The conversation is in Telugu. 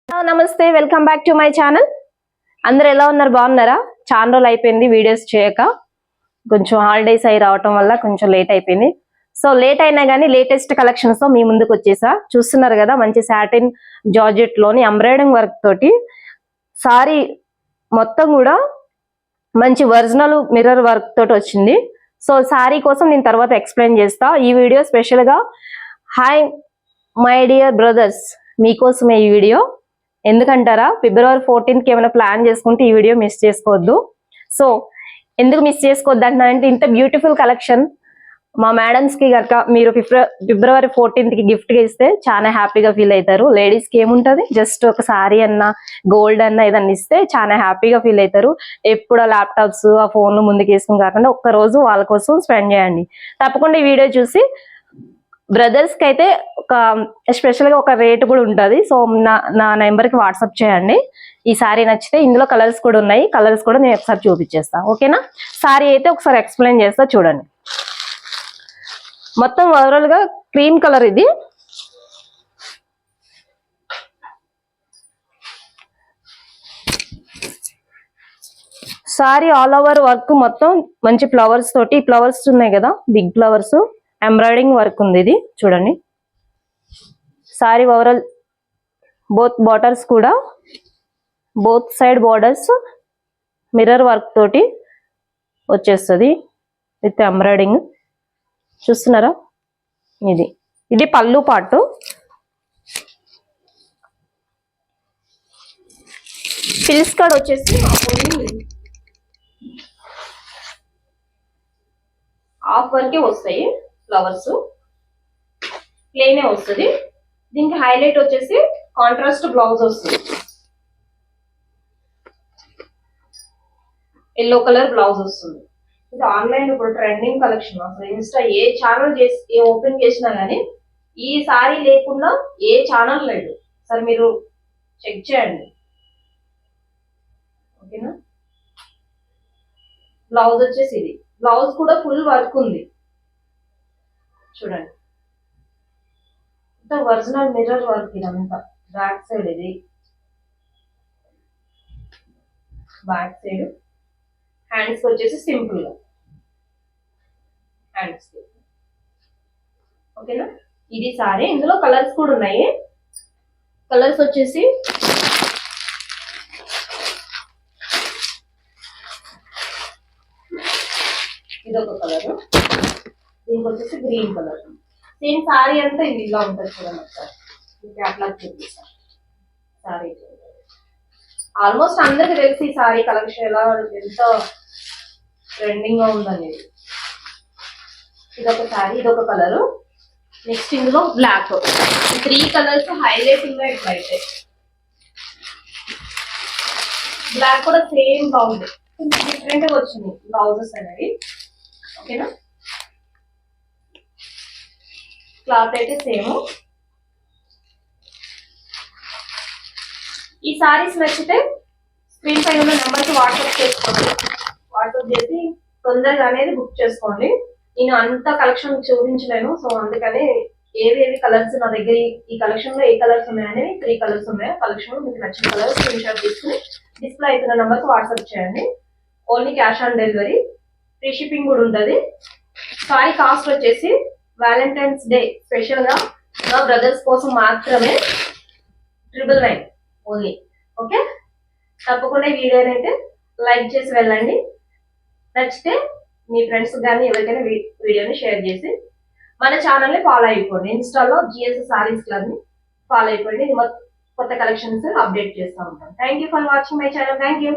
నమస్తే, welcome back to my channel. అందరు ఎలా ఉన్నారు? బాగున్నారా? చాలా రోజులు అయిపోయింది వీడియోస్ చేయక. కొంచెం హాలిడేస్ అయి రావటం వల్ల కొంచెం లేట్ అయిపోయింది. సో లేట్ అయినా కానీ లేటెస్ట్ కలెక్షన్స్ తో మీ ముందుకు వచ్చేసా. చూస్తున్నారు కదా, మంచి సాటిన్ జార్జెట్ లోని ఎంబ్రాయిడింగ్ వర్క్ తోటి సారీ మొత్తం కూడా మంచి ఒరిజినల్ మిర్రర్ వర్క్ తోటి వచ్చింది. సో సారీ కోసం నేను తర్వాత ఎక్స్ప్లెయిన్ చేస్తా. ఈ వీడియో స్పెషల్ గా హాయ్ మై డియర్ బ్రదర్స్, మీకోసమే ఈ వీడియో. ఎందుకంటారా, February 14th ఏమైనా ప్లాన్ చేసుకుంటే ఈ వీడియో మిస్ చేసుకోవద్దు. సో ఎందుకు మిస్ చేసుకోవద్దు అంటే, ఇంత బ్యూటిఫుల్ కలెక్షన్ మా మేడమ్స్ కి కనుక మీరు February 14th కి గిఫ్ట్ గా ఇస్తే చాలా హ్యాపీగా ఫీల్ అవుతారు. లేడీస్ కి ఏముంటది, జస్ట్ ఒక సారీ అన్నా గోల్డ్ అన్నా ఏదన్నా ఇస్తే చాలా హ్యాపీగా ఫీల్ అవుతారు. ఎప్పుడు ఆ ల్యాప్టాప్స్ ఆ ఫోన్లు ముందుకు వేసుకుని కాకుండా ఒక్క రోజు వాళ్ళ కోసం స్పెండ్ చేయండి. తప్పకుండా ఈ వీడియో చూసి బ్రదర్స్ కి అయితే ఒక స్పెషల్ గా ఒక రేట్ కూడా ఉంటది. సో నా నెంబర్ కి వాట్సాప్ చేయండి. ఈ సారీ నచ్చితే ఇందులో కలర్స్ కూడా ఉన్నాయి. కలర్స్ కూడా నేను ఒకసారి చూపించేస్తా, ఓకేనా? సారీ అయితే ఒకసారి ఎక్స్ప్లెయిన్ చేస్తా చూడండి. మొత్తం ఓవరాల్ గా క్రీమ్ కలర్ ఇది. సారీ ఆల్ ఓవర్ వర్క్ మొత్తం మంచి ఫ్లవర్స్ తోటి, ఫ్లవర్స్ ఉన్నాయి కదా, బిగ్ ఫ్లవర్స్ ఎంబ్రాయిడింగ్ వర్క్ ఉంది. ఇది చూడండి. సారీ ఓవరాల్ బోత్ బార్డర్స్ కూడా, both side borders mirror work తోటి వచ్చేస్తుంది విత్ ఎంబ్రాయిడింగ్. చూస్తున్నారా? ఇది పళ్ళు పాటు. ఫిల్స్ కార్డ్ వచ్చేసి హాఫ్ వరకే వస్తాయి ఫ్లవర్స్, ప్లేనే వస్తుంది. దీనికి హైలైట్ వచ్చేసి కాంట్రాస్ట్ బ్లౌజ్ వస్తుంది. ఎల్లో కలర్ బ్లౌజ్ వస్తుంది. ఇది ఆన్లైన్ ఇప్పుడు ట్రెండింగ్ కలెక్షన్. అసలు ఇన్స్టా ఏ ఛానల్ చేసి ఓపెన్ చేసినా కానీ ఈ సారీ లేకుండా ఏ ఛానల్ లేదు. సరే మీరు చెక్ చేయండి, ఓకేనా? బ్లౌజ్ వచ్చేసి ఇది. బ్లౌజ్ కూడా ఫుల్ వర్క్ ఉంది చూడండి. ఒరిజినల్ మిర్రర్ వర్క్ ఇదంతా. బ్యాక్ సైడ్ ఇది, బ్యాక్ సైడ్. హ్యాండ్స్ వచ్చేసి సింపుల్ గా హ్యాండ్స్, ఓకేనా? ఇది సారీ. ఇందులో కలర్స్ కూడా ఉన్నాయి. కలర్స్ వచ్చేసి ఇదొక కలర్, దీనికి వచ్చేసి గ్రీన్ కలర్. సేమ్ సారీ అంతా ఇది ఇలా ఉంటుంది చూడండి. ఒకసారి అట్లా చూపిస్తాను. సారీ ఆల్మోస్ట్ అందరికి తెలిసి ఈ సారీ కలెక్షన్ ఎలా ఎంత ట్రెండింగ్ గా ఉందనేది. ఇదొక సారీ, ఇదొక కలర్. నెక్స్ట్ ఇందులో బ్లాక్. 3 కలర్స్ హైలైటింగ్ గా ఇట్లా అయితే. బ్లాక్ కూడా సేమ్ బ్లౌజ్, కొంచెం డిఫరెంట్ గా వచ్చింది బ్లౌజెస్ అనేవి, ఓకేనా? క్లాత్ అయితే సేమ్. ఈ సారీస్ నచ్చితే స్క్రీన్ పైన ఉన్న నెంబర్కి వాట్సాప్ చేసుకోండి. వాట్సాప్ చేసి తొందరగా అనేది బుక్ చేసుకోండి. నేను అంత కలెక్షన్ చూపించలేను, సో అందుకని ఏవేవి కలర్స్ నా దగ్గర, ఈ కలెక్షన్ లో ఏ కలర్స్ ఉన్నాయని 3 కలర్స్ ఉన్నాయి. కలెక్షన్ మీకు నచ్చిన కలర్ స్క్రీన్ షాట్ తీసుకుని డిస్ప్లే అవుతున్న నెంబర్కి వాట్సాప్ చేయండి. Only cash on delivery, free shipping కూడా ఉంటుంది. సారీ కాస్ట్ వచ్చేసి వ్యాలంటైన్స్ డే స్పెషల్ గా నా బ్రదర్స్ కోసం మాత్రమే 999 ఓన్లీ, ఓకే? తప్పకుండా ఈ వీడియోని అయితే లైక్ చేసి వెళ్ళండి. నచ్చితే మీ ఫ్రెండ్స్ కానీ ఎవరికైనా వీడియోని షేర్ చేసి మన ఛానల్ని ఫాలో అయిపోండి. ఇన్స్టాలో GS సారీస్ క్లబ్ ని ఫాలో అయిపోండి. కొత్త కలెక్షన్స్ అప్డేట్ చేస్తూ ఉంటాం. Thank you for watching my channel. Thank you.